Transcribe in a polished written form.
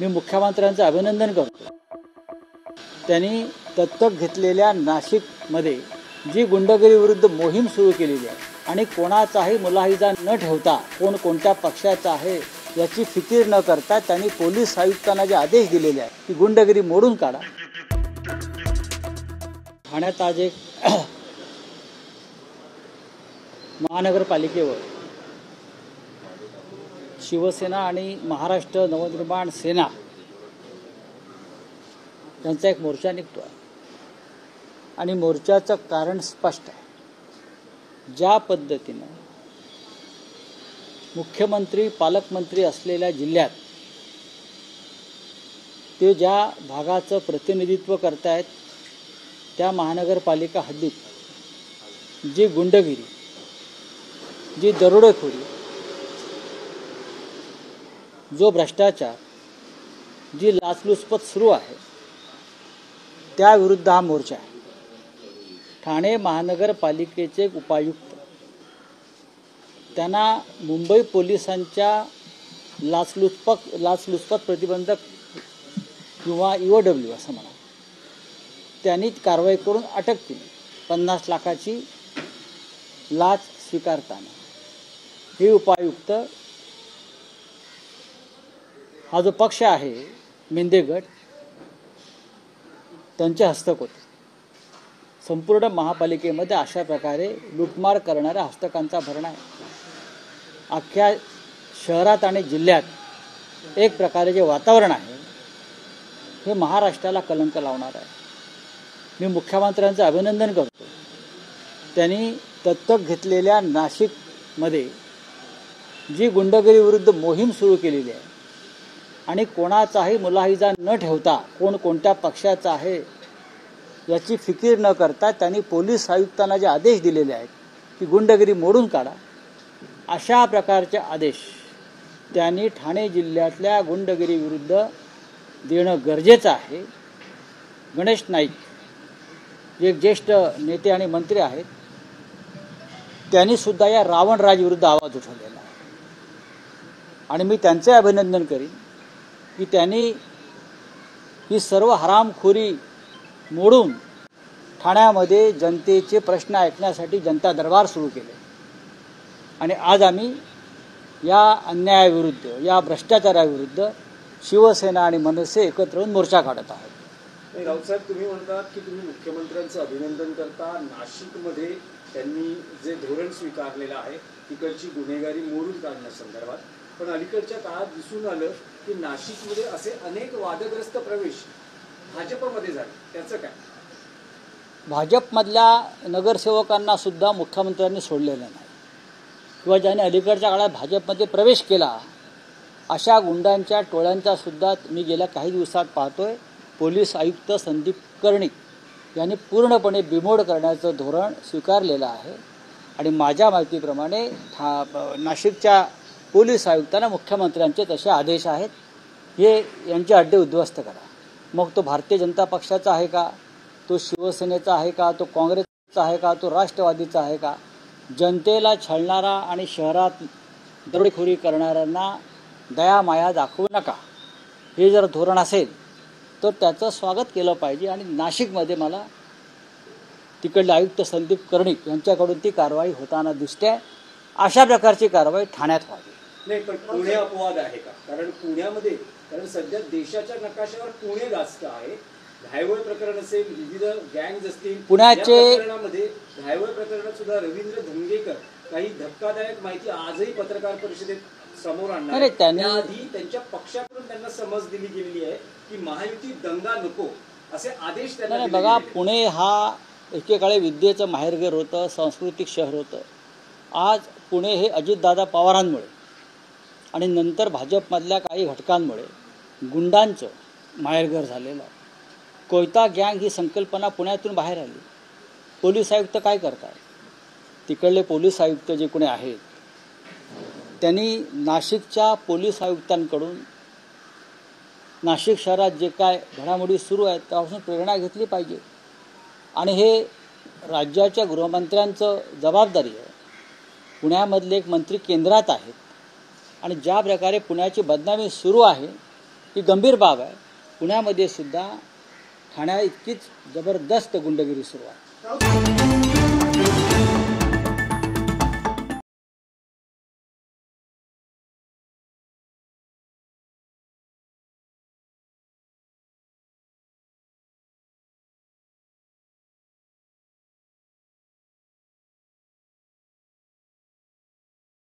मी मुख्यमंत्र्यांचं अभिनंदन करतो। त्यांनी दत्तक घेतलेल्या नाशिकमध्ये जी गुंडगिरी विरुद्ध मोहीम सुरू केलेली आहे आणि कोणाचाही मुलाहिजा न ठेवता कोण कोणत्या पक्षाचा आहे याची फिकीर न करता त्यांनी पोलीस आयुक्तांना जे आदेश दिलेले आहेत की गुंडगिरी मोडून काढा। ठाण्यात आज एक महानगरपालिकेवर शिवसेना आणि महाराष्ट्र नवनिर्माण सेना यांचा एक मोर्चा निघतो आहे आणि मोर्चाचं कारण स्पष्ट आहे। ज्या पद्धतीनं मुख्यमंत्री पालकमंत्री असलेल्या जिल्ह्यात ते ज्या भागाचं प्रतिनिधित्व करतायत त्या महानगरपालिका हद्दीत जी गुंडगिरी, जी दरोडेखोरी, जो भ्रष्टाचार, जी लाचलुचपत सुरू आहे त्याविरुद्ध हा मोर्चा आहे। ठाणे महानगरपालिकेचे उपायुक्त त्यांना मुंबई पोलिसांच्या लाचलुचपत प्रतिबंधक किंवा EOW असं म्हणा त्यांनी कारवाई करून अटक केली 50 लाखाची लाच स्वीकारताना। हे उपायुक्त हा जो पक्ष आहे मेंदे गट त्यांचे हस्तक होते। संपूर्ण महापालिकेमध्ये अशा प्रकारे लूटमार करणाऱ्या हस्तकांचा भरणा आहे। अख्ख्या शहरात आणि जिल्ह्यात एक प्रकारे जे वातावरण आहे हे महाराष्ट्राला कलंक लावणार आहे। मी मुख्यमंत्र्यांचं अभिनंदन करतो। त्यांनी दत्तक घेतलेल्या नाशिकमध्ये जी गुंडगिरी विरुद्ध मोहीम सुरू केलेली आहे आणि कोणाचाही मुलाहिजा न ठेवता कोण कोणत्या पक्षाचा आहे याची फिकीर न करता त्यांनी पोलीस आयुक्तांना जे आदेश दिलेले आहेत की गुंडगिरी मोडून काढा, अशा प्रकारचे आदेश त्यांनी ठाणे जिल्ह्यातल्या गुंडगिरी विरुद्ध देणं गरजेचं आहे। गणेश नाईक जे एक ज्येष्ठ नेते आणि मंत्री आहेत त्यांनी सुद्धा या रावणराज विरुद्ध आवाज उठवलेला आहे आणि मी त्यांचे अभिनंदन करीन की त्यांनी ही सर्व हरामखोरी मोडून ठाण्यामध्ये जनतेचे प्रश्न ऐकण्यासाठी जनता दरबार सुरू केले आणि आज आम्ही या अन्यायाविरुद्ध, या भ्रष्टाचाराविरुद्ध शिवसेना आणि मनसे एकत्र येऊन मोर्चा काढत आहोत। राऊत साहेब, तुम्ही म्हणतात की तुम्ही मुख्यमंत्र्यांचं अभिनंदन करता। नाशिकमध्ये त्यांनी जे धोरण स्वीकारलेलं आहे तिकडची गुन्हेगारी मोडून काढण्यासंदर्भात, पण अलीकडच्या काळात दिसून आलं की नाशिकमध्ये असे अनेक वादग्रस्त प्रवेश भाजपमध्ये झाले, त्याचं काय? भाजपमधल्या नगरसेवकांना सुद्धा मुख्यमंत्र्यांनी सोडलेलं नाही किंवा ज्याने अलीकडच्या काळात भाजपमध्ये प्रवेश केला अशा गुंडांच्या टोळ्यांचा सुद्धा मी गेल्या काही दिवसात पाहतोय पोलीस आयुक्त संदीप कर्णिक यांनी पूर्णपणे बिमोड करण्याचं धोरण स्वीकारलेलं आहे आणि माझ्या माहितीप्रमाणे नाशिकच्या पोलीस आयुक्तांना मुख्यमंत्र्यांचे तसे आदेश आहेत, हे यांचे अड्डे उद्ध्वस्त करा। मग तो भारतीय जनता पक्षाचा आहे का, तो शिवसेनेचा आहे का, तो काँग्रेसचा आहे का, तो राष्ट्रवादीचा आहे का? जनतेला छळणारा आणि शहरात दरोडेखोरी करणाऱ्यांना दया माया दाखवू नका, हे जर धोरण असेल तर त्याचं स्वागत केलं पाहिजे आणि नाशिकमध्ये मला तिकडले आयुक्त संदीप कर्णिक यांच्याकडून ती कारवाई होताना दिसते। अशा प्रकारची कारवाई ठाण्यात व्हावी। नाही, पण पुणे अपवाद आहे का? कारण पुण्यामध्ये, कारण सध्या देशाच्या नकाशावर पुणे जास्त आहे। घायवळ प्रकरण असेल, विविध गँग्स असतील, पुण्याचे प्रकरणामध्ये घायवळ प्रकरणात सुद्धा रवींद्र धंगेकर काही धक्कादायक माहिती आजही पत्रकार परिषदेत समोर आणणार। त्याआधी त्यांच्या पक्षाकडून त्यांना समज दिली गेलेली आहे की महायुती दंगा नको, असे आदेश त्यांना दिले। बघा, पुणे हा एकेकाळी विद्येचं माहेरघर होतं, सांस्कृतिक शहर होतं। आज पुणे हे अजितदादा पवारांमुळे आणि नंतर भाजपमधल्या काही घटकांमुळे गुंडांचं माहेरघर झालेलं आहे। कोयता गँग ही संकल्पना पुण्यातून बाहेर आली। पोलीस आयुक्त काय करतात? तिकडले पोलीस आयुक्त जे कोणी आहेत त्यांनी नाशिकच्या पोलीस आयुक्तांकडून नाशिक शहरात जे काय घडामोडी सुरू आहेत त्यापासून प्रेरणा घेतली पाहिजे आणि हे राज्याच्या गृहमंत्र्यांचं जबाबदारी आहे। पुण्यामधले एक मंत्री केंद्रात आहेत आणि ज्या प्रकारे पुण्याची बदनामी सुरू आहे ही गंभीर बाब आहे. पुण्यामध्ये सुद्धा ठाण्या इतकीच जबरदस्त गुंडगिरी सुरू आहे.